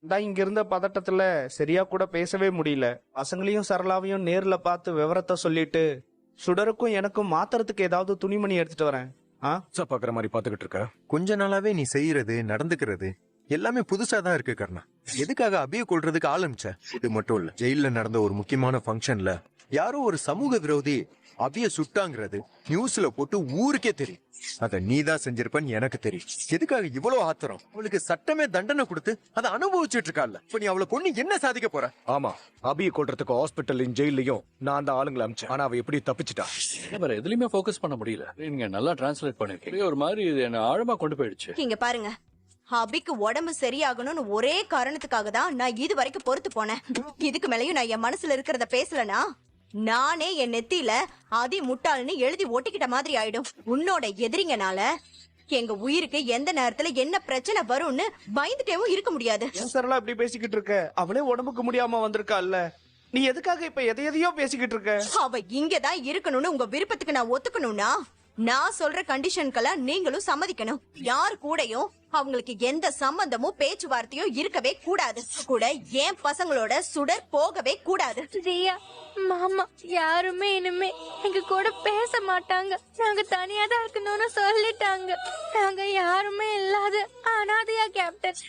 தான் இங்க இருந்த பதட்டத்துல சரியா கூட பேசவே முடியல. பசங்களையும் சரளாவையும் நேர்ல பார்த்து விவரத்தை சொல்லிட்டு சுடருக்கும் எனக்கும் மாத்துறதுக்கு ஏதாவது துணிமணி எடுத்துட்டு வரேன். பாக்குற மாதிரி பாத்துக்கிட்டு இருக்க. கொஞ்ச நாளாவே நீ செய்யறது நடந்துக்கிறது எல்லாமே புதுசா தான் இருக்கு கர்ணா. எதுக்காக அபிய கொள்றதுக்கு ஆரம்பிச்ச? இது மட்டும் இல்ல, ஜெயில நடந்த ஒரு முக்கியமான ஃபங்க்ஷன்ல யாரோ ஒரு சமூக விரோதி அபிய சுட்டாங்கிறது நியூஸ்ல போட்டு ஊருக்கே தெரியும். அத நீதான் செஞ்சிருப்பன்னு எனக்கு தெரியும். எதுக்காக இவ்வளவு ஆத்திரம்? அவளுக்கு சட்டமே தண்டனை கொடுத்து அதை அனுபவிச்சுட்டு இருக்கால. இப்ப நீ அவளை கொண்டு என்ன சாதிக்க போற? ஆமா, அபிய கொள்றதுக்கு ஹாஸ்பிட்டல்லையும் ஜெயிலையும் நான் அந்த ஆளுங்களை அமிச்சேன். ஆனா அவ எப்படி தப்பிச்சிட்டா? வேற எதுலயுமே போக்கஸ் பண்ண முடியல. நீங்க நல்லா டிரான்ஸ்லேட் பண்ணிருக்கீங்க. ஒரு மாதிரி இது என்ன ஆழமா கொண்டு போயிடுச்சு. இங்க பாருங்க, அபிக்கு உடம்பு சரியாகணும்னு ஒரே காரணத்துக்காக தான் நான் இது வரைக்கும் பொறுத்து போனேன். இதுக்கு மேலயும் நான் என் மனசுல இருக்கிறத பேசலனா நானே என் நெத்தியில அதி முட்டாள்னு எழுதி ஒட்டிக்கிட்ட மாதிரி ஆயிடும். உன்னோட எதிரிங்கனால எங்க உயிருக்கு எந்த நேரத்துல என்ன பிரச்சனை வரும்னு பயந்துட்டேவும் இருக்க முடியாது. ஏன் சரளா இப்படி பேசிக்கிட்டு இருக்க? அவளே உடம்புக்கு முடியாம வந்திருக்கால்ல, நீ எதுக்காக இப்ப எதையோ பேசிக்கிட்டு இருக்க? அவ இங்கதான் இருக்கணும்னு உங்க விருப்பத்துக்கு நான் ஒத்துக்கணும்னா நான் சொல்ற கண்டிஷன்கெல்லாம் நீங்களும் சம்மதிக்கணும். யாரு கூடயும் அவங்களுக்கு எந்த சம்பந்தமும் பேச்சுவார்த்தையும் இருக்கவே கூடாது. கூட ஏன் பசங்களோட சுடர் போகவே கூடாது. ரியா, மாமா யாருமே இனிமே எங்க கூட பேச மாட்டாங்க. நாங்க தனியா தான் இருக்கணும்னு சொல்லிட்டாங்க. நாங்க யாருமே இல்லாத அனாதையா கேப்டன்.